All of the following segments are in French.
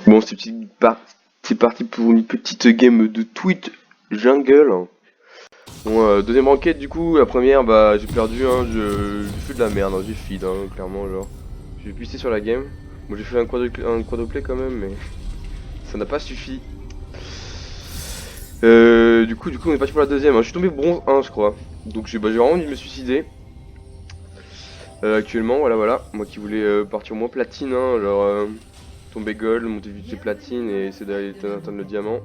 Bon, c'est parti pour une petite game de Twitch Jungle. Bon, deuxième enquête du coup, la première, bah j'ai perdu, hein, j'ai fait de la merde, hein, j'ai feed, hein, clairement, genre. J'ai pissé sur la game. Bon, j'ai fait un quadruplay quand même, mais ça n'a pas suffi. Du coup, on est parti pour la deuxième, hein. Je suis tombé bronze 1, je crois. Donc j'ai vraiment dû me suicider. Actuellement, voilà. Moi qui voulais partir au moins platine, hein, genre tomber gold, monter vite platine et essayer d'aller atteindre le diamant.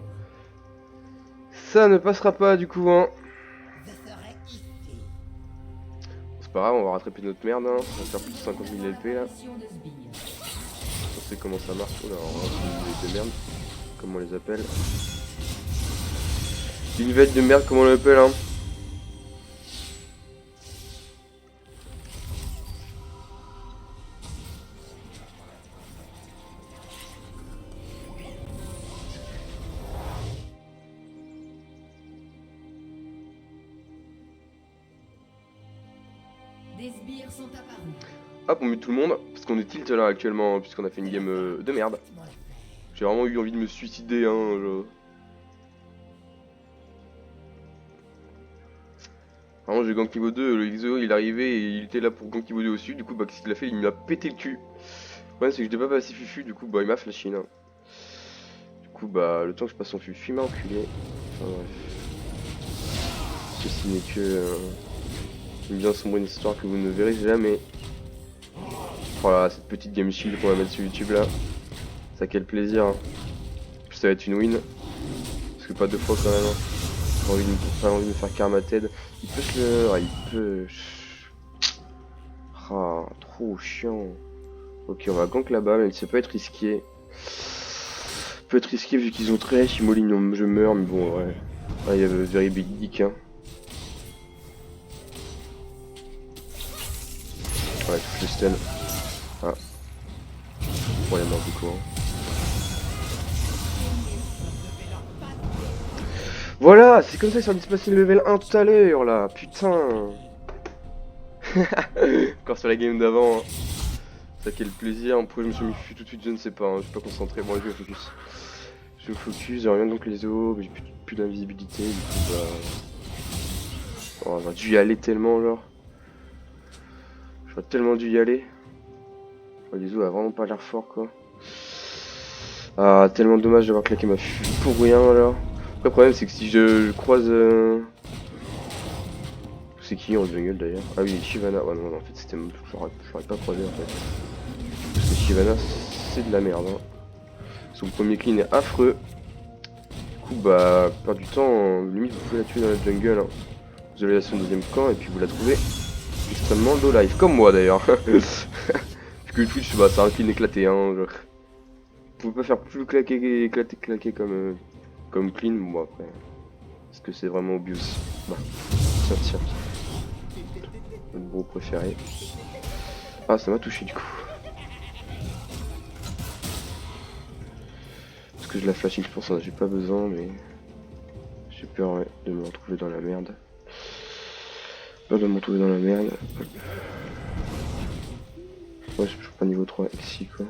Ça ne passera pas du coup, hein. C'est pas grave, on va rattraper notre merde, hein. On va faire plus de 50 000 LP là. On sait comment ça marche. Oh là, c'est une de merde, comme on les appelle. Une vête de merde, comme on l'appelle, hein. Des sbires sont apparus. Hop, on mute tout le monde, parce qu'on est tilt là actuellement, puisqu'on a fait une game de merde. J'ai vraiment eu envie de me suicider, hein. Vraiment, j'ai gank niveau 2, le XO il est arrivé et il était là pour gank niveau 2 au-dessus, du coup, bah, qu'est-ce qu'il a fait? Il m'a pété le cul. Le problème, c'est que je n'étais pas passé fufu, du coup, bah, il m'a flashé, hein. Du coup, bah, le temps que je passe son fufu, il m'a enculé. Enfin, bref. Ceci n'est que une bien sombre histoire que vous ne verrez jamais. Voilà, cette petite game shield qu'on va mettre sur YouTube là. Ça, quel plaisir, hein. Puis ça va être une win. Parce que pas deux fois quand même, hein. J'ai envie de me faire karma TED. Il peut se le... Ah, il peut... Ah, trop chiant. Ok, on va gank là-bas, mais ça peut être risqué. Peut être risqué vu qu'ils ont très Shimoline, je meurs, mais bon, ouais. Ah, il y a Very Big Dick, hein. Ouais, touche le stun. Ah. Bon, il est mort du coup, hein. Voilà, c'est comme ça qu'ils sont dispensés le level 1 tout à l'heure, là. Putain. Encore sur la game d'avant, hein. Ça, quel plaisir. Pourquoi je me suis mis tout de suite, je ne sais pas, hein. Je suis pas concentré. Bon, allez, je me focus. Je me focus, j'ai rien donc les os, j'ai plus d'invisibilité, du coup bah... Oh, j'aurais dû y aller tellement, genre. J'aurais tellement dû y aller. Oh, les os a vraiment pas l'air fort, quoi. Ah, tellement dommage d'avoir claqué ma fuite pour rien, alors. Le problème, c'est que si je croise... C'est qui en jungle, d'ailleurs? Ah oui, Shyvana. Ouais, non, en fait, c'était... J'aurais pas croisé, en fait. Parce que Shyvana, c'est de la merde, hein. Son premier clean est affreux. Du coup, bah, perdre du temps, limite, vous pouvez la tuer dans la jungle, hein. Vous allez à son deuxième camp, et puis vous la trouvez extrêmement low life, comme moi d'ailleurs. Parce que Twitch, bah, c'est un clean éclaté, hein. Genre. Vous pouvez pas faire plus claquer comme clean, bon après. Est-ce que c'est vraiment obvious? Bah, tiens. Notre bro préféré. Ah, ça m'a touché du coup. Parce que je la flash, je pense que j'ai pas besoin, mais j'ai peur, ouais, de me retrouver dans la merde. Peur de me retrouver dans la merde. Ouais, je suis pas niveau 3 ici, quoi.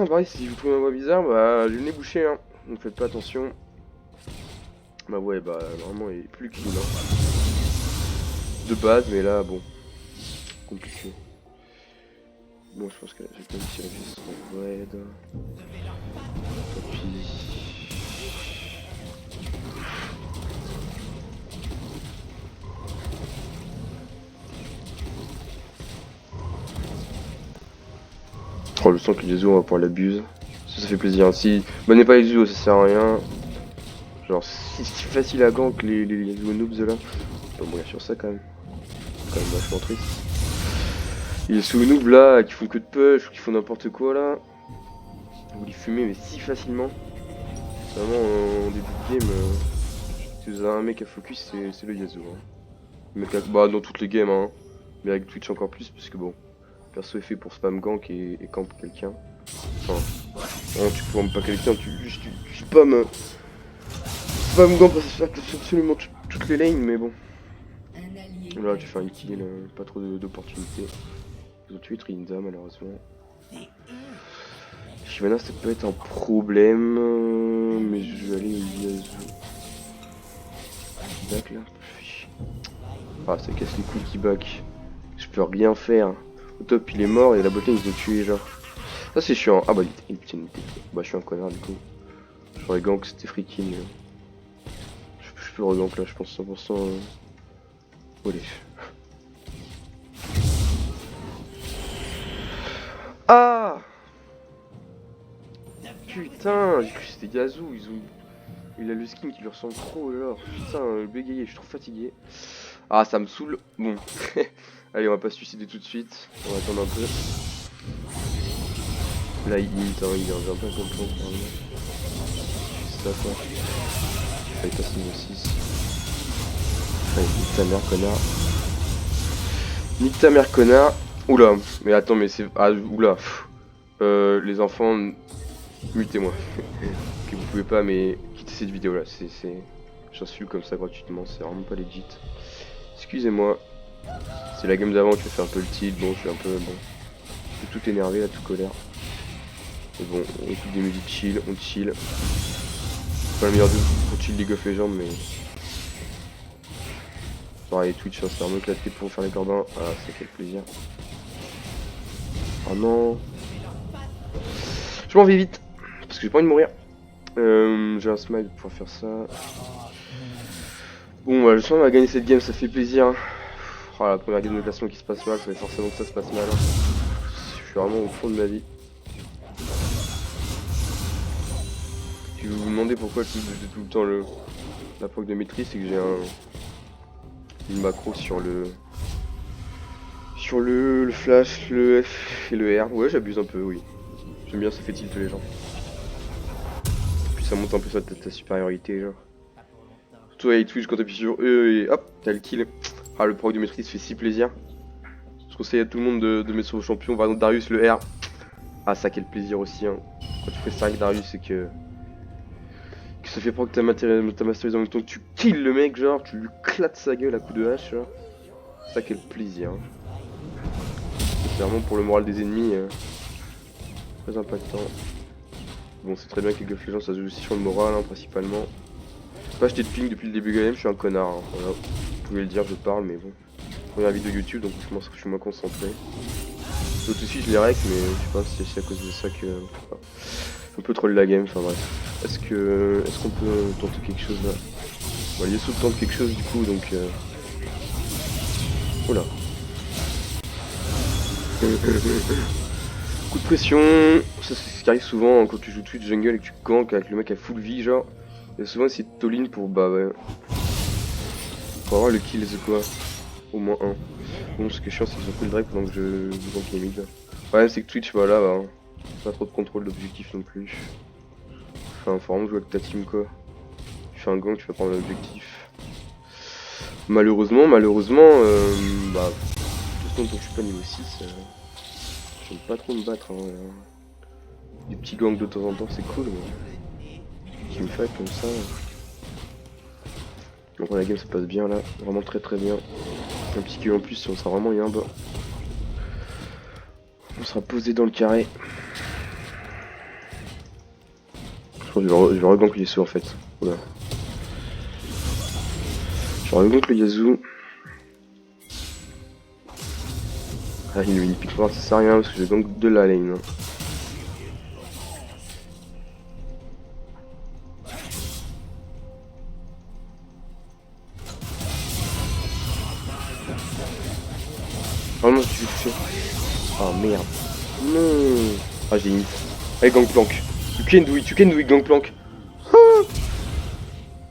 Pareil, si vous trouvez ma voix bizarre, bah, j'ai le nez bouché, hein. Donc faites pas attention. Bah ouais, bah, normalement, il est plus clean, hein. De base, mais là, bon, compliqué. Bon, je pense que là, j'ai quand même tiré juste son red. Tant pis. Oh, je sens que les os, on va pouvoir l'abuse. Ça fait plaisir. Si, bannez pas les os, ça sert à rien. Genre, c'est si facile à gank les noobs là. On peut mourir sur ça quand même. C'est quand même vachement triste. Il y a sous noob là qui font que de push ou qui font n'importe quoi là. Vous les fumez mais si facilement. C'est vraiment en début de game. Si vous avez un mec à focus, c'est le Yasuo. Hein. Bah, dans toutes les games, hein. Mais avec Twitch encore plus, parce que bon, perso est fait pour spam gank et camp quelqu'un. Enfin, non, tu spam pas quelqu'un, tu spam. Spam gank pour se faire absolument toutes les lanes, mais bon. Là, tu fais un kill, pas trop d'opportunités. Ils ont tué Trinda malheureusement. Shyvana ça peut être un problème, mais je vais aller au Yasuo. Back là. Ah ça casse les couilles qui back. Je peux rien faire. Au top il est mort et la botlane ils ont tué genre. Ça c'est chiant. Ah bah il était. Bah je suis un connard du coup. J'aurais gank c'était freaking. Je peux regank là je pense 100%. Allez. Ah putain, j'ai cru que c'était Yasuo, il a le skin qui lui ressemble trop alors. Putain, le bégayé, je suis trop fatigué. Ah, ça me saoule. Bon, allez, on va pas se suicider tout de suite. On va attendre un peu. Là, il limite, hein, il est un peu content. C'est ça, quoi. Il passe niveau 6. Allez, nique ta mère, connard. Nique ta mère, connard. Oula, mais attends, mais c'est. Ah, oula. Les enfants, mutez-moi. Que vous pouvez pas, mais quittez cette vidéo là. J'insulte comme ça gratuitement, c'est vraiment pas legit. Excusez-moi. C'est la game d'avant qui a fait un peu le tilt. Bon, je suis un peu. Bon. Je suis tout énervé là, tout colère. Mais bon, on écoute des musiques chill, on chill. Pas le meilleur de pour chill League of Legends, mais. Pareil, Twitch, hein, c'est vraiment éclaté pour faire les corbins. Ah, c'est quel plaisir. Oh non. Je m'en vais vite. Parce que j'ai pas envie de mourir. J'ai un smile pour faire ça. Bon, bah, je sens qu'on va gagner cette game, ça fait plaisir. Oh, la première game de classement qui se passe mal, ça fait forcément que ça se passe mal. Je suis vraiment au fond de ma vie. Si vous vous demandez pourquoi j'ai tout le temps la proc de maîtrise, c'est que j'ai une macro sur le flash, le F et le R. Ouais, j'abuse un peu, oui. J'aime bien, ça fait tilt les gens. Puis ça monte un peu ta supériorité, genre. Surtout avec Twitch quand t'appuies sur E et hop, t'as le kill. Ah, le proc de maîtrise fait si plaisir. Je conseille à tout le monde de mettre sur vos champions. Par exemple, Darius, le R. Ah, ça, quel plaisir aussi. Hein. Quand tu fais ça avec Darius, c'est que ça fait proc ta masterise en même temps que tu kills le mec, genre, tu lui clates sa gueule à coups de hache. Genre. Ça, quel plaisir. Hein. C'est vraiment pour le moral des ennemis. Très impactant. Bon, c'est très bien que League of Legends ça se joue aussi sur le moral, hein, principalement. J'ai pas acheté de ping depuis le début de la game, je suis un connard. Hein. Voilà. Vous pouvez le dire, je parle, mais bon. Première vidéo YouTube, donc je suis moins concentré. L'autre aussi, je les rec, mais je sais pas si c'est à cause de ça que. Enfin, un peu troll la game, enfin bref. Est-ce qu'on peut tenter quelque chose là? Bon, Yasuo tente quelque chose du coup, donc. Oula. Coup de pression, ça c'est ce qui arrive souvent hein, quand tu joues Twitch jungle et que tu gank avec le mec à full vie genre. Il y a souvent essayer de all-in pour bah ouais. Pour avoir le kill c'est quoi. Au moins un. Bon ce qui est chiant c'est qu'ils ont pris le drive pendant que je gank les mid. Le problème c'est que Twitch voilà bah, pas trop de contrôle d'objectif non plus. Enfin faut vraiment jouer avec ta team quoi. Tu fais un gank tu vas prendre l'objectif. Malheureusement bah tout ce temps que je suis pas niveau 6 j'aime pas trop me battre hein. Des petits gangs de temps en temps c'est cool mais qui me fait comme ça. Donc la game se passe bien là, vraiment très très bien. Un petit kill en plus on sera vraiment bien bas. On sera posé dans le carré. Je crois que je vais regank le Yasuo en fait. Voilà. Je vais regank le Yasuo. Ah il pique pas, ça sert à rien parce que je gank de la lane. Hein. Oh non, je suis touché. Oh merde. Non. Ah j'ai une. Allez gangplank. Tu can do it gangplank.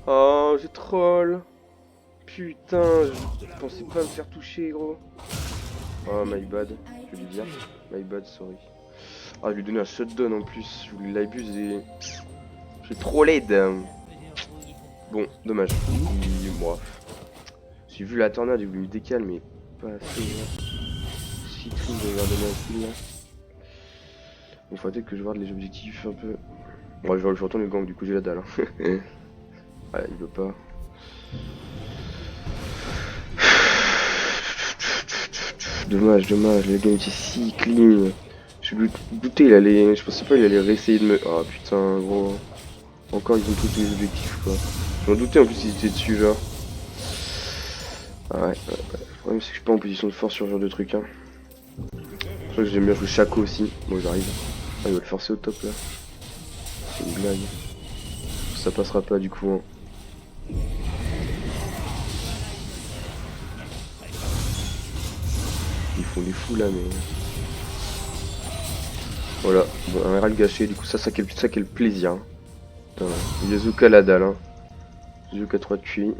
Oh j'ai troll. Putain, je pensais pas me faire toucher gros. Oh my bad, je vais lui dire. My bad, sorry. Ah je lui ai donné un shutdown en plus, je voulais l'abuser. J'ai trop l'aide. Bon, dommage. Moi. J'ai vu la tornade, j'ai voulu me décaler mais pas assez. Si triste de leur donner un kill là. Bon, faut peut-être que je regarde les objectifs un peu. Bon, je retourne le gang, du coup j'ai la dalle. Hein. Ouais, il veut pas. Dommage, le game était si clean. Je me doutais, il allait. Je pensais pas il allait réessayer de me. Ah putain, gros. Encore, ils ont tous les objectifs, quoi. Je m'en doutais en plus, ils étaient dessus, genre. Ah ouais. Le problème, c'est que je suis pas en position de force sur ce genre de truc, hein. Je crois que j'aime bien jouer Shaco aussi. Bon, j'arrive. Ah, il va le forcer au top, là. C'est une blague. Ça passera pas, du coup, hein. Ils font les fous, là, mais. Voilà, bon, un RL gâché, du coup ça quel plaisir. Hein. Yazuka la dalle, hein. Yazuka 3 de QI.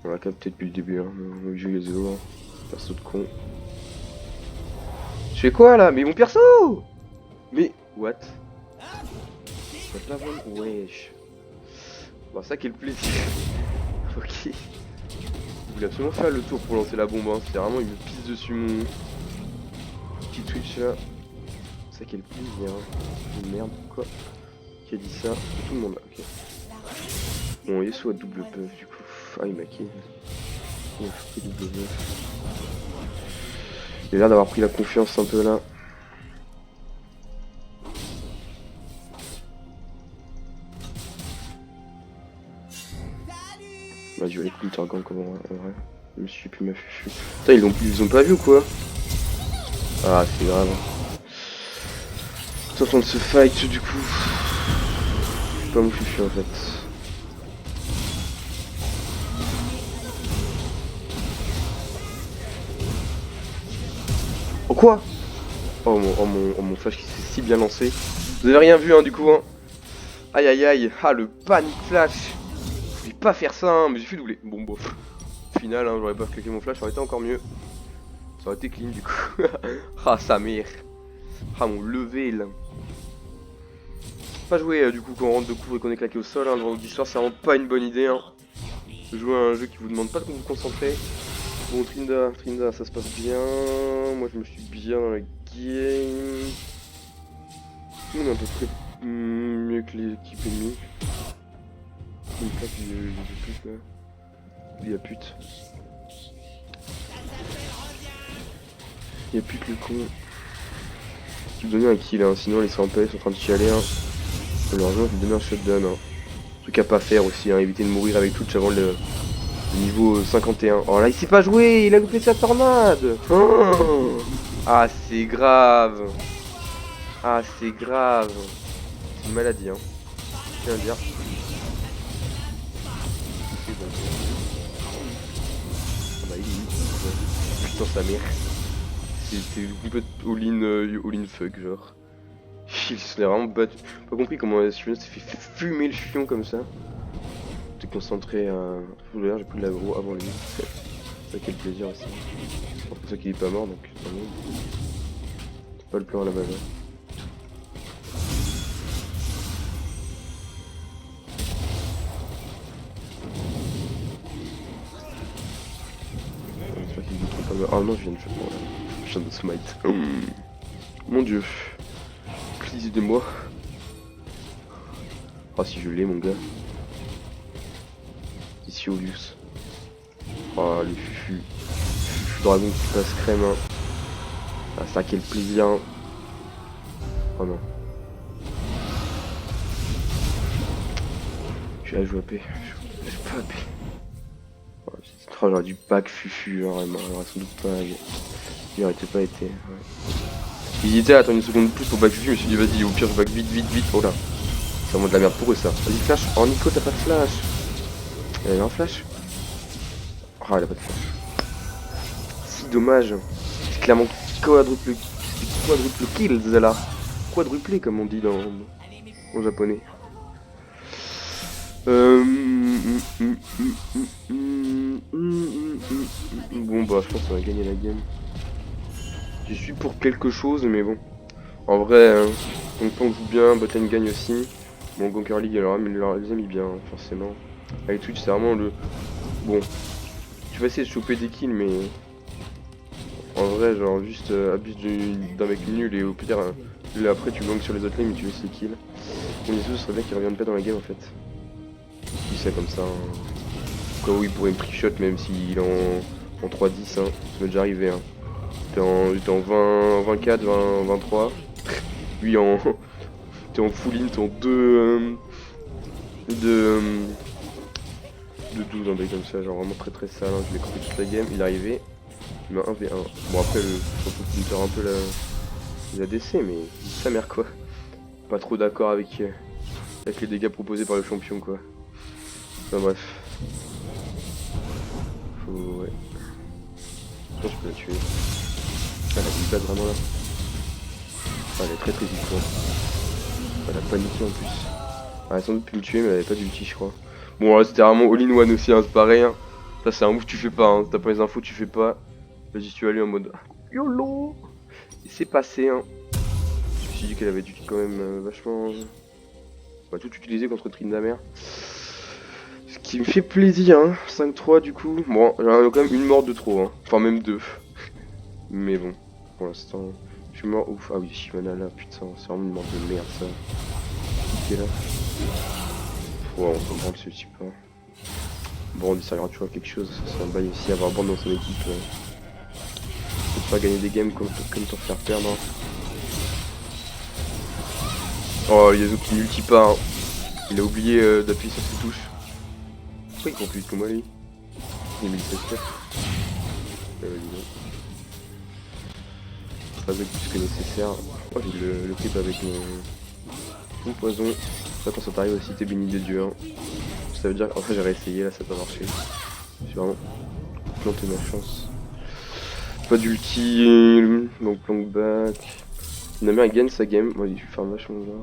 On l'a capté depuis le début, hein. On joue Yazuka, hein. Perso de con. Je fais quoi là? Mais mon perso! Mais what? Je peux pas voir. Wesh. Bon, ça quel plaisir. Ok. Je voulais absolument faire le tour pour lancer la bombe, hein. C'est vraiment, il me pisse dessus mon petit Twitch là. Ça quel plaisir. Hein. Une merde, quoi. Qui a dit ça? Tout le monde là, ok. Bon, Yesu a double buff du coup. Ah, il m'a kill. Il a fait double buff. Il a l'air d'avoir pris la confiance un peu là. Bah, je vais aller counter gank en vrai. Je me suis plus ma fufu. Putain, ils ont pas vu ou quoi? Ah, c'est grave. Ils sont en train de se fight du coup. Je suis pas mon fufu en fait. Oh quoi? Oh mon flash qui s'est si bien lancé. Vous avez rien vu hein du coup hein. Aïe aïe aïe. Ah le panic flash. Je voulais pas faire ça hein, mais j'ai fait doubler. Bon bof. Au final hein, j'aurais pas claqué mon flash, ça aurait été encore mieux. Ça aurait été clean du coup. Ah sa mère. Ah mon level. Pas jouer du coup quand on rentre de couvre et qu'on est claqué au sol hein, le vendredi soir, c'est vraiment pas une bonne idée hein. Jouer à un jeu qui vous demande pas de vous concentrer. Bon Trinda ça se passe bien. Moi je me suis bien dans la game. On est à peu près mieux que l'équipe ennemie. Une plaque de pute là. Il y a pute. Il y a pute le con. Tu me donner un kill hein, sinon les 100 PS sont en train de chialer hein. Malheureusement je vais donner un shutdown hein. Truc à pas faire aussi hein, éviter de mourir avec Twitch avant le niveau 51. Oh là il sait pas jouer, il a loupé sa tornade. Oh ah c'est grave. Ah c'est grave. C'est une maladie hein. Je tiens à dire. Ah bah il est putain sa mère. C'est complètement all-in fuck genre. Il se l'est vraiment battu. Pas compris comment la Sylvain s'est fait fumer le fion comme ça. T'es concentré à. J'ai pris de l'aggro avant lui. Ça quel plaisir aussi. C'est pour ça qu'il est pas mort donc c'est pas le plan à la base. Hein. J'espère qu'il joue trop pas mal. Oh non je viens de faire. Bon, je viens de smite. Mon dieu. Please de moi. Ah si je l'ai mon gars. Ici Olius. Oh les fufu. Fufu dragon qui passe crème hein. Ah ça quel plaisir hein. Oh non. Je vais jouer AP. Je joue pas AP. Oh, j'aurais dû pack fufu genre il m'aurait sans doute pas. Il aurait pas été. Ouais. J'hésitais à attendre une seconde de plus pour back fufu, je me suis dit vas-y au pire je back vite. Oh là. C'est vraiment de la merde pour eux ça. Vas-y flash. Oh Nico t'as pas de flash. Il a un flash. Ah il a pas de flash. Si dommage. C'est clairement quadruple kills là. Quadruplé comme on dit en japonais. Bon bah je pense qu'on va gagner la game. J'y suis pour quelque chose mais bon. En vrai, donc on joue bien, Botten gagne aussi. Bon Gonker League alors mais les a mis bien forcément. Avec Twitch c'est vraiment le. Bon. Tu vas essayer de choper des kills mais. En vrai genre juste abuse d'un mec nul et au pire là après tu gangs sur les autres lanes mais tu laisses les kills. Bon les autres ce serait bien qu'ils reviennent pas dans la game en fait. Je dis ça comme ça. Hein. Quoi oui il pourrait me trick shot même s'il est en 3-10 hein. Ça m'est déjà arrivé hein. J'étais en 20, 24, 20, 23. Lui en... T'es en full in, t'es en 2... de 12, un bail comme ça, genre vraiment très sale, hein. Je l'ai compris toute la game, il est arrivé, il met un 1v1. Bon après, je pense qu'il me perd un peu la DC, mais sa mère quoi. Pas trop d'accord avec les dégâts proposés par le champion quoi. Enfin bref. Faut... ouais. Je pense que je peux la tuer. Ah, elle a une base vraiment là. Ah, elle est très vite quoi. Elle a paniqué en plus. Ah, elle a sans doute pu me tuer mais elle avait pas d'ulti je crois. Bon là c'était vraiment all-in-one aussi, hein, c'est pareil. Hein. Ça c'est un move que tu fais pas, hein. T'as pas les infos tu fais pas. Là j'y suis allé en mode YOLO. Et c'est passé hein. Je me suis dit qu'elle avait du kill quand même vachement... Bah, tout utilisé contre Tryndamere. Ce qui me fait plaisir, hein. 5-3 du coup. Bon, j'en ai quand même une mort de trop, hein. Enfin même deux. Mais bon, pour l'instant, je suis mort. Ouf, ah oui, Shyvana là, putain, c'est vraiment une mort de merde ça. Qui est là? Ouais, on peut prendre ce type là. Bon, on servira toujours à quelque chose. C'est un bail aussi avoir Bond dans son équipe. Faut te faire gagner des games comme t'en faire perdre. Hein. Oh, Yasuo qui multi pas. Hein. Il a oublié d'appuyer sur ses touches. Pourquoi il court plus vite que moi lui? Il a mis le step. Pas avec plus que nécessaire. Oh, j'ai le clip avec mon poison. Ça, quand ça t'arrive aussi, t'es béni des dieux. Hein. Ça veut dire qu'en fait, j'ai réessayé, là ça n'a pas marché. J'ai vraiment planté ma chance. Pas d'ulti, donc plank back. Tryndamere gagne sa game. Moi, je farm vachement bien.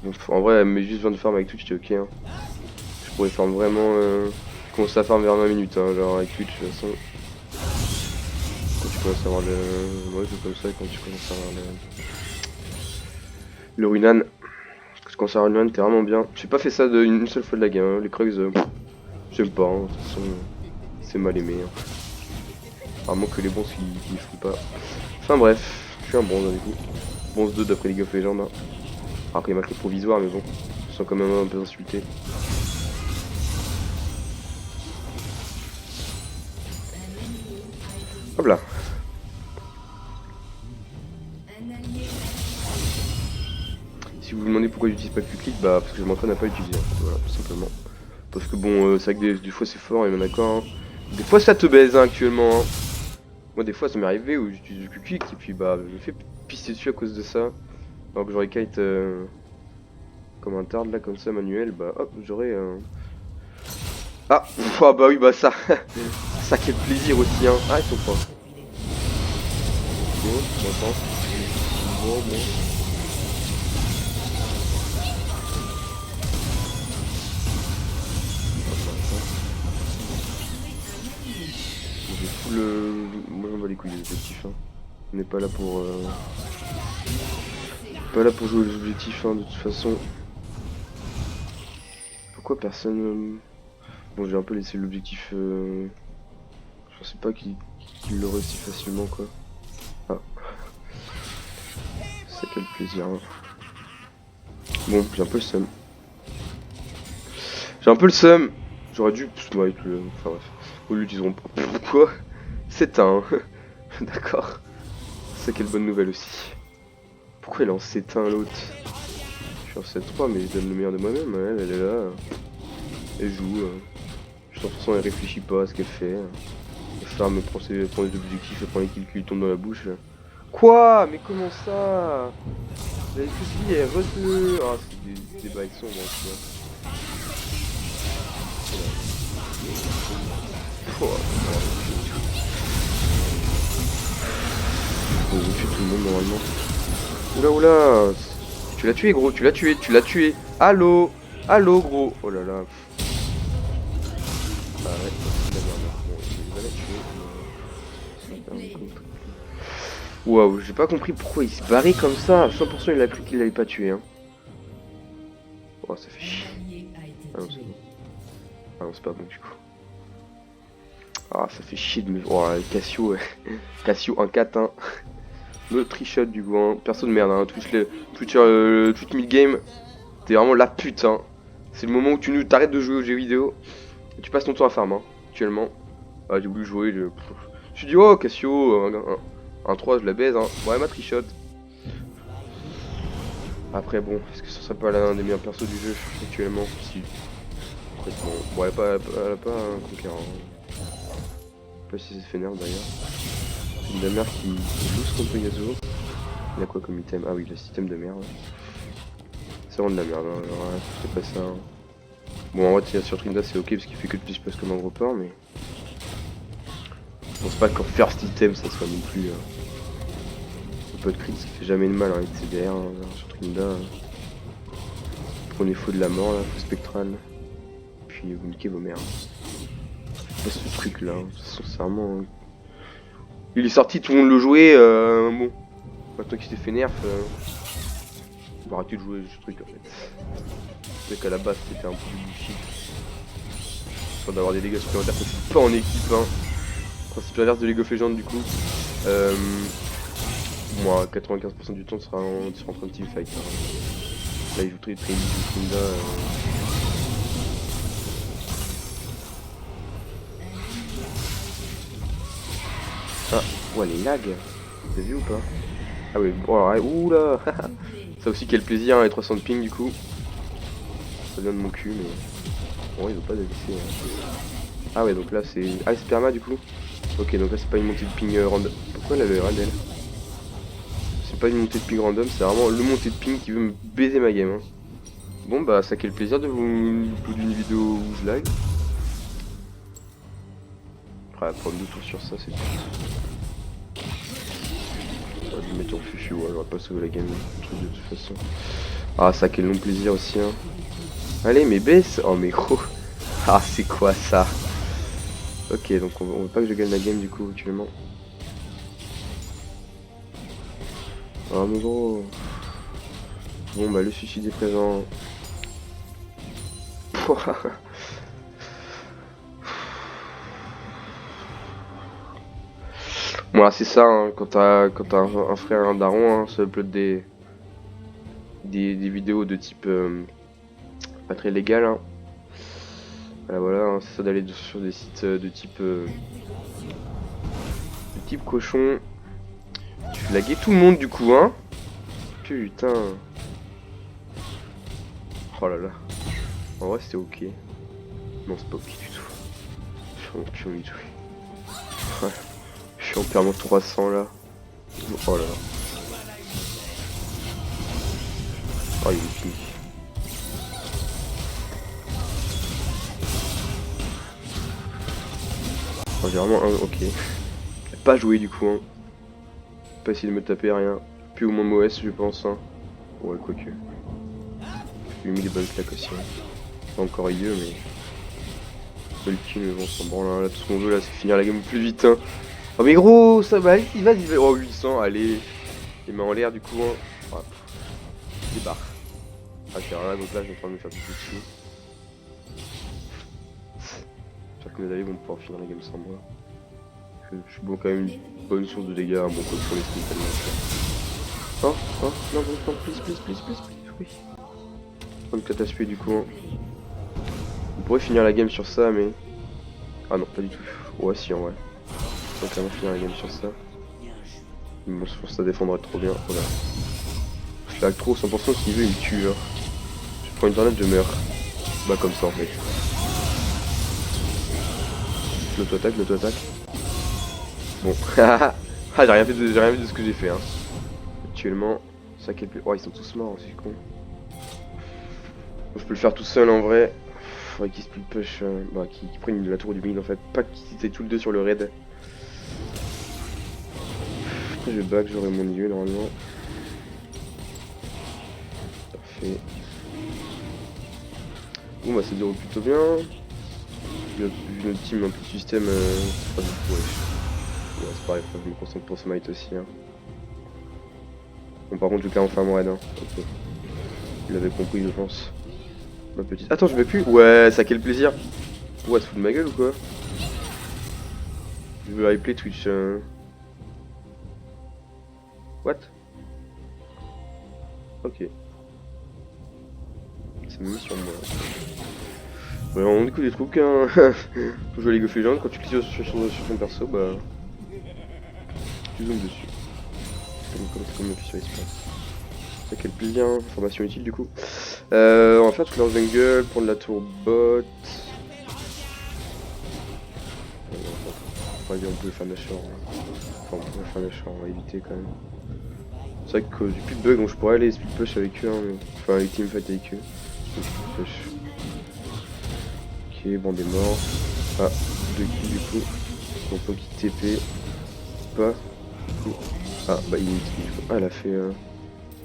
Donc, en vrai, elle met juste 20 de farm avec Twitch, j'étais ok. Hein. Je pourrais farm vraiment. Commencer à farm vers 20 minutes, hein, genre avec Twitch de toute façon. Quand tu commences à avoir le... Ouais, c'est comme ça quand tu commences à avoir le Runan. Quand tu commences à avoir le Runan, t'es vraiment bien. J'ai pas fait ça une seule fois de la game, hein. Les Krugs, j'aime pas, hein. De toute façon, c'est mal aimé. Hein. Apparemment que les bons qui font pas. Enfin bref, je suis un bronze hein, du coup. Bronze 2 d'après League of Legends. Hein. Après il marque le provisoire, mais bon, je sens quand même un peu insulté. Hop là. Si vous vous demandez pourquoi j'utilise pas le clic, bah parce que je m'entraîne à pas l'utiliser, en fait, voilà, tout simplement. Parce que bon, c'est vrai que des fois c'est fort, et même d'accord. Hein. Des fois ça te baise hein, actuellement. Hein. Moi des fois ça m'est arrivé où j'utilise le clic et puis bah je me fais pisser dessus à cause de ça. Alors que j'aurais kite comme un tard là comme ça manuel, bah hop j'aurais Ah, ah bah oui bah ça. Ça quel plaisir aussi hein. Ah ils sont pas. Bon, bon. Moi j'en bats les couilles des objectifs hein. On n'est pas là pour jouer les objectifs hein, de toute façon. Pourquoi personne Bon j'ai un peu laissé l'objectif je pensais pas qu'il l'aurait si facilement quoi. Ah. C'est quel plaisir hein. Bon j'ai un peu le seum. J'ai un peu le seum. J'aurais dû ouais, enfin bref. Ou l'utiliseront pas. Quoi? C'est un. D'accord. C'est quelle bonne nouvelle aussi. Pourquoi elle en s'éteint l'autre? Je suis en 7-3 mais je donne le meilleur de moi-même. Elle est là. Elle joue. De toute façon elle réfléchit pas à ce qu'elle fait. Elle farm, prend des objectifs, elle prend les kills qui lui tombent dans la bouche. Quoi? Mais comment ça? Elle dit elle re. Ah c'est des bails sombres tu vois. Ils ont tué tout le monde normalement. Oula oula. Tu l'as tué gros, tu l'as tué. Allô. Allô gros. Oh là là. Arrête, c'est la dernière. Bon, il va la tuer. Waouh, j'ai pas compris pourquoi il se barrait comme ça. À 100% il a cru qu'il l'avait pas tué. Hein. Oh, ça fait chier. Ah non, c'est bon. Ah non, c'est pas bon du coup. Ah, ça fait chier de me. Oh, Cassio, Cassio 1-4-1. Le trichot du coup, hein. Perso de merde, hein. Twitch mid-game, t'es vraiment la pute, hein. C'est le moment où tu t'arrêtes de jouer aux jeux vidéo et tu passes ton temps à farm, hein, actuellement. Ah, j'ai voulu jouer, je suis dit, oh Cassio, 1-3, je la baise, hein. Ouais, ma trichotte. Après, bon, est-ce que ce serait pas l'un des meilleurs persos du jeu actuellement? Si. Complètement. Bon, elle a pas un conquérant. Je sais pas si c'est fait nerf d'ailleurs. C'est une mère qui loose contre Yasuo. Il a quoi comme item? Ah oui, le système de merde. C'est vraiment de la merde, hein. Alors, ouais, c'est pas ça. Hein. Bon, en vrai, tirer sur Trinda, c'est ok parce qu'il fait que de plus passe comme un gros porc, mais. Je pense pas qu'en first item ça soit non plus. Un peu de crit, ça fait jamais de mal hein, avec CDR hein, sur Trinda. Prenez faux de la mort là, faux spectral. Puis vous niquez vos mères. Pas ce truc là, hein. Sincèrement. Hein. Il est sorti, tout le monde le jouait. Bon, maintenant qu'il s'est fait nerf, on va arrêter de jouer ce truc en fait. C'est qu'à la base c'était un peu du bullshit. Soit d'avoir des dégâts supplémentaires que c'est pas en équipe. Hein. Principe inverse de League of Legends du coup. Moi 95% du temps tu seras en train de teamfight. Hein. Là il joue très très Trinda. Ah, ouais les lags. T'as vu ou pas? Ah oui, bon alors, oula. Ça aussi quel plaisir hein, les 300 de ping du coup. Ça vient de mon cul mais... Bon il veut pas dévisser. Hein. Ah ouais donc là c'est... Ah sperma du coup. Ok donc là c'est pas une montée de ping random. Pourquoi elle avait Randall? C'est pas une montée de ping random, c'est vraiment le montée de ping qui veut me baiser ma game. Hein. Bon bah ça quel plaisir de vous d'une vidéo où je lag. Après prendre 2 tours sur ça c'est tout. J'aurais dû mettre en fufu, ouais, j'aurais pas sauvé la game de toute façon. Ah ça quel long plaisir aussi hein. Allez mais baisse. Oh mais gros. Ah c'est quoi ça? Ok donc on veut pas que je gagne la game du coup actuellement. Ah mais gros. Bon bah le suicide est présent. Voilà c'est ça hein, quand t'as un frère et un daron, hein, ça upload des vidéos de type pas très légal. Hein. Voilà, hein, c'est ça d'aller sur des sites de type cochon. Tu fais laguer tout le monde du coup hein. Putain. Oh là là. En vrai c'était ok. Non c'est pas ok du tout. Je suis en tout. Ouais. Je suis en permanent 300 là. Oh là là. Oh il est pink. Oh, j'ai vraiment un... Ok. Pas joué du coup hein. Pas essayer de me taper rien. Plus ou moins OS je pense hein. Ouais quoique. J'ai mis des bonnes claques aussi. Hein. Pas encore idiot mais... Pas le kill mais bon on s'en branle là. Tout ce qu'on veut là c'est finir la game plus vite hein. Oh mais gros ça va, il va. Oh 800 allez. Les mains en l'air du coup hein. Ah, débarque. Ah c'est rien donc là je vais en train de me faire tout dessus. J'espère que mes alliés vont pouvoir finir la game sans moi. Je suis bon quand même une bonne source de dégâts, un bon code pour les skins tellement. Oh, oh, non, non, please, oui. Prendre catastrophe du coup. Hein. On pourrait finir la game sur ça, mais... Ah non, pas du tout. Ouais, si, en vrai. On va carrément finir la game sur ça. Bon, je pense que ça défendrait trop bien. Voilà. Je lag trop, 100% s'il veut, il me tue. Hein. Je prends une tornade, je meurs. Bah, comme ça en fait. L'auto-attaque. Bon. Ah, j'ai rien vu de ce que j'ai fait. Hein. Actuellement, ça qui est plus... Oh, ils sont tous morts, c'est con. Je peux le faire tout seul en vrai. Faudrait qu'ils split push, bah, qu'ils prennent la tour du mid en fait. Pas qu'ils étaient tous les deux sur le raid. Après, je back, j'aurai mon niveau normalement. Parfait. Bon, bah, ça déroule plutôt bien. Vu notre team un peu de système, c'est pas du tout, ouais. Ouais, c'est pareil, faut que je me concentre pour smite aussi. Hein. Bon, par contre, je vais enfin mon raid. Hein. Ok. Vous l'avez compris, je pense. Ma petite. Attends, je vais plus. Ouais, ça quel plaisir. Ouais, se fout de ma gueule ou quoi? Je veux replay Twitch. What? Ok. C'est mis sur moi. Ouais, on découvre des trucs hein. Pour jouer à League of Legends, quand tu cliques sur son perso, bah. Tu zoomes dessus. comme sur l'espace. C'est ça quel plaisir, hein. Information utile du coup. On va faire toute leur jungle, prendre la tour bot. On peut faire Nashor. Enfin, on peut faire Nashor, on va éviter quand même. C'est vrai que j'ai plus de bugs, donc je pourrais aller split push avec eux, hein, mais... enfin avec teamfight avec eux. Split push. Ok, bon, des morts. Ah, 2 kills du coup. Donc faut qu'il TP. Pas. Du coup. Ah, bah il est du coup. Ah, elle a fait.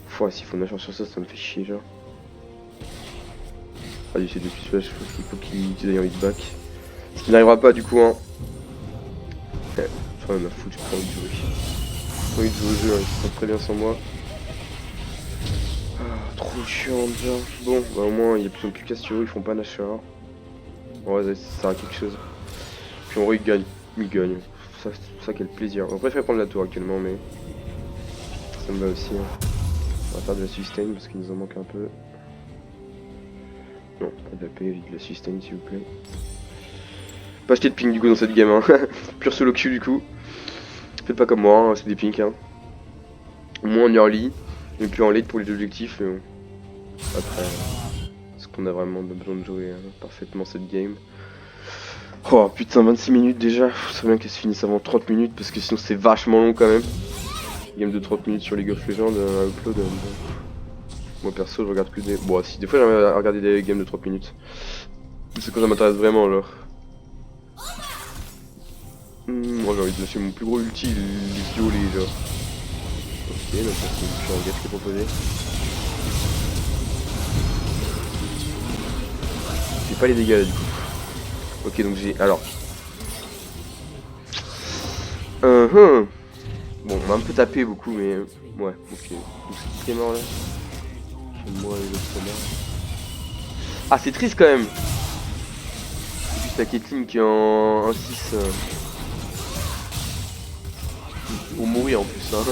Pouah, s'il faut Nashor sur ça, ça me fait chier, genre. Ah, du c'est de split push, il faut qu'il aille en hitback. Ce qui n'arrivera pas du coup, hein. Ouais, enfin, on a foutu, j'ai pas envie de jouer. J'ai pas envie de jouer au jeu, hein, ils se sentent très bien sans moi. Ah, trop chiant déjà. Bon, bah au moins ils sont plus Cassio, ils font pas Nashor. Ouais, ça sert à quelque chose. Puis en vrai, ils gagnent. Ils gagnent. Ça quel plaisir. On préfère prendre la tour actuellement, mais ça me va aussi. Hein. On va faire de la sustain parce qu'il nous en manque un peu. Non, pas de la paix, de la sustain s'il vous plaît. Pas acheter de ping du coup dans cette game, hein. Pure solo queue du coup. Faites pas comme moi, hein, c'est des pings. Hein. Au moins en early, mais plus en late pour les objectifs. Mais bon. Après, est-ce qu'on a vraiment besoin de jouer parfaitement cette game? Oh putain, 26 minutes déjà. Ça serait bien qu'elle se finisse avant 30 minutes parce que sinon c'est vachement long quand même. Game de 30 minutes sur League of Legends, upload. Moi perso, je regarde plus des. Bon, si, des fois j'aimerais regarder des games de 30 minutes. C'est quand ça m'intéresse vraiment, genre. Moi j'ai envie de lâcher mon plus gros ulti, les violets, genre. Ok, donc ça c'est une engage qui est proposé. J'ai pas les dégâts là du coup. Ok, donc j'ai. Alors. Bon, on m'a un peu tapé beaucoup, mais. Ouais, ok. Donc c'est qui est mort là? Moi et l'autre connard. Ah, c'est triste quand même! C'est juste la Caitlyn qui est en 1-6. Pour mourir en plus, hein.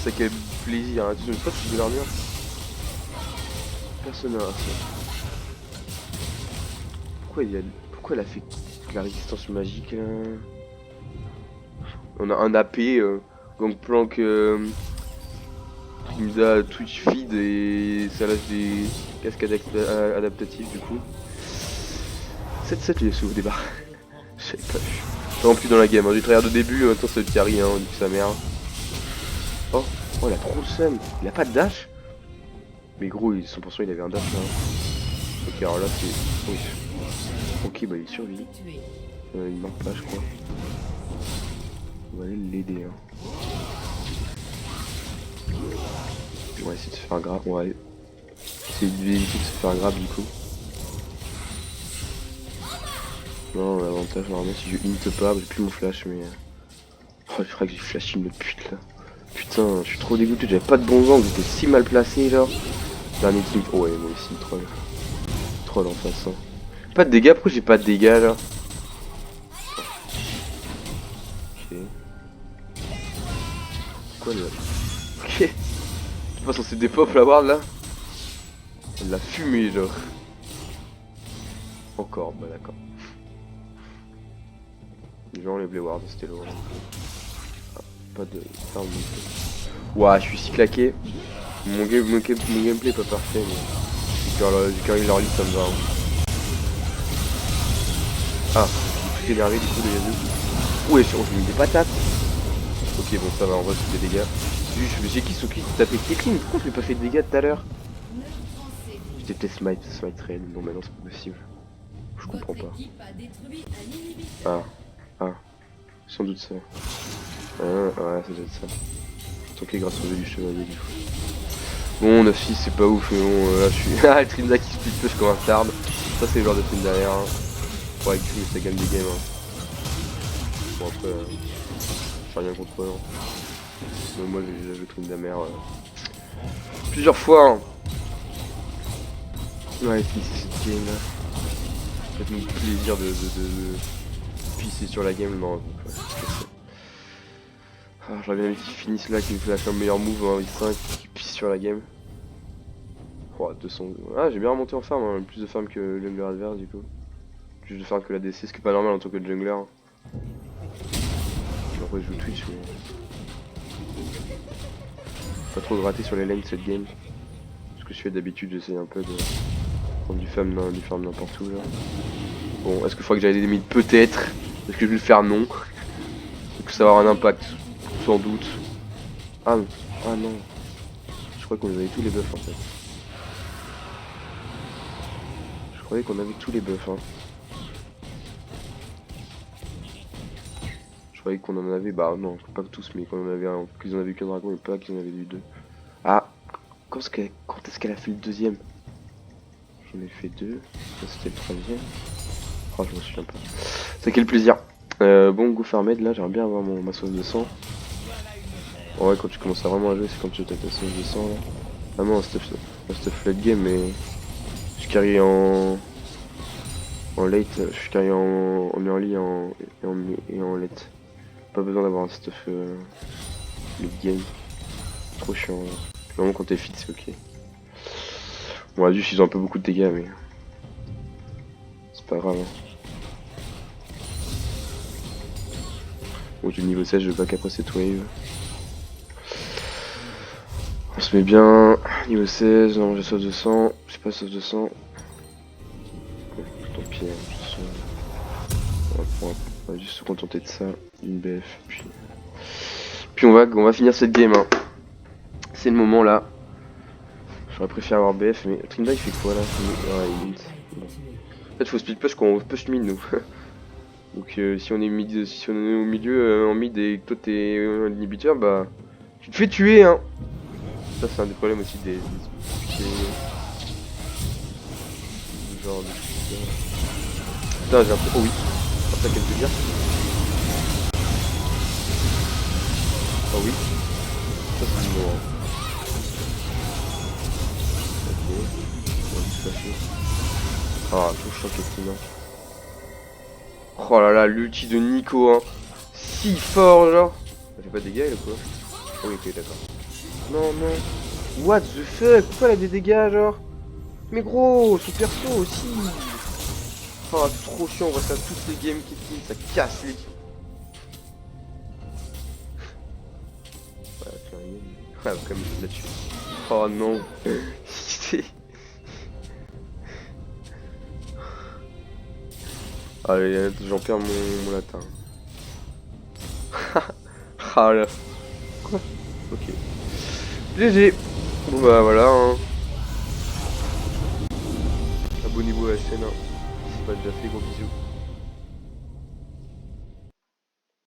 C'est quel plaisir, hein. Tu sais pas si je vais l'armure. Personne n'a ça. Pourquoi elle a fait la résistance magique là? On a un AP, Gangplank, Kimza, Twitch feed et ça lâche des cascades adaptatives du coup. 7-7 les sous au départ. Je savais pas vu. En plus dans la game, hein. J'ai tryhard au début, maintenant c'est le carry, hein, on dit que sa mère. Oh, il a trop le seum. Il a pas de dash? Mais gros, 100% il avait un dash là. Ok, alors là c'est. Oui. Ok, bah il survit. Il manque pas, je crois. On va aller l'aider. Hein. On va essayer de se faire un grab. On va aller essayer d'éviter de se faire un grab du coup. Non, l'avantage normalement si je hint pas, j'ai plus mon flash mais. Oh, je crois que j'ai flash une pute là. Putain, je suis trop dégoûté, j'avais pas de bons angles, j'étais si mal placé genre. Dernier team. Oh ouais, moi aussi, troll. Troll en face. Hein. Pas de dégâts, pourquoi j'ai pas de dégâts là? Ok. Quoi le. Ok. Je pas censé dépop la ward là? Elle l'a fumé genre. Encore, bah d'accord. Genre les blé ward, c'était lourd. Ah, pas de farm non plus. Ouah, je suis si claqué. Mon gameplay est pas parfait mais. J'ai carré leur lit, ça me va. Hein. Ah, je suis tout énervé du coup de Yazoo. Ouais, j'ai mis des patates. Ok, bon, ça va, on va se des dégâts. J'ai qui s'occupe de taper Caitlyn? Pourquoi j'ai pas fait de dégâts tout à l'heure? J'étais peut-être smite raid. Non, mais non, c'est pas possible. Je comprends pas. Ah, sans doute ça. Ouais, ça doit être ça. Ok, grâce au jeu du chevalier du coup. Bon, 9-6 c'est pas ouf, mais bon, là je suis. Ah, Trinda qui split push comme un tard. Ça, c'est le genre de film derrière. Hein. Pour avec lui, ça gagne des games. Hein. Bon, après, j'ai rien contre eux. Hein. Mais moi, j'ai déjà joué Trinda mère plusieurs fois. Hein. Ouais, c'est cette game là. Faites-nous plaisir de pisser sur la game. Non, ah, j'aurais bien aimé qu'ils finissent là, qu'ils me flash un meilleur move en 5 qui pisse sur la game. Oh, 200. Ah, j'ai bien remonté en farm, hein. Plus de farm que le jungler adverse du coup. Plus de farm que la DC, ce qui est pas normal en tant que jungler. Hein. Après, je joue Twitch, mais. Pas trop gratter sur les lanes cette game. Ce que je fais d'habitude, j'essaie un peu de prendre du farm n'importe où là. Bon, est-ce qu'il faudrait que j'aille des mid? Peut-être. Est-ce que je vais le faire? Non. Est-ce que ça va avoir un impact? Sans doute. Ah, ah non. Je crois qu'on avait tous les buffs en fait. Je croyais qu'on avait tous les buffs. Hein. Je croyais qu'on en avait, bah non, pas tous, mais qu'on en avait un, qu'ils en avaient qu'un dragon et pas qu'ils en avaient eu deux. Ah, quand est-ce qu'elle a fait le deuxième? J'en ai fait deux, ça c'était le troisième. Oh, je me souviens pas. C'est quel plaisir. Bon, go farmed, là j'aimerais bien avoir ma sauce de sang. En vrai, quand tu commences à vraiment à jouer, c'est quand tu as ta sauce de sang là. Ah non, stuff late game, mais je carry en late, je carry en early et en late. Pas besoin d'avoir un stuff late game. Trop chiant. Là. Vraiment quand t'es fit, c'est ok. Bon, là, juste ils ont un peu beaucoup de dégâts, mais c'est pas grave. Hein. Bon, j'ai le niveau 16, je back après cette wave. On se met bien. Niveau 16, non, j'ai sauce de sang. J'ai pas sauce de sang. Tant pis, hein, on va juste se contenter de ça. Une BF, puis on va finir cette game. Hein. C'est le moment là. J'aurais préféré avoir BF, mais Trinda il fait quoi là? Ouais, il hit. Bon. En fait, faut split push quand on push mid nous. Donc si on est mid, si on est au milieu en mid et que toi t'es inhibiteur, bah tu te fais tuer hein. Ça c'est un des problèmes aussi des genre de putain j'ai un peu. Oh oui, c'est ça qu'elle veut dire. Oh oui. Ça c'est le mot. Hein. Ok. On va juste lâcher. Ah tout choc Estima. Oh là là, l'ulti de Nico hein. Si fort genre. Ça fait pas de dégâts là quoi. Oh oui ok d'accord. Non non. What the fuck? Pourquoi elle a des dégâts genre? Mais gros, son perso aussi. Oh c'est trop chiant, on voit ça toutes les games qui finissent, ça casse les. Ouais, faire une game. Ouais, comme là-dessus. Oh non. Allez, j'en perds mon latin. Ah là. Quoi? Ok. GG. Bon bah voilà. Hein. Abonnez-vous à la chaîne. Hein. Si c'est pas déjà fait, gros bisous.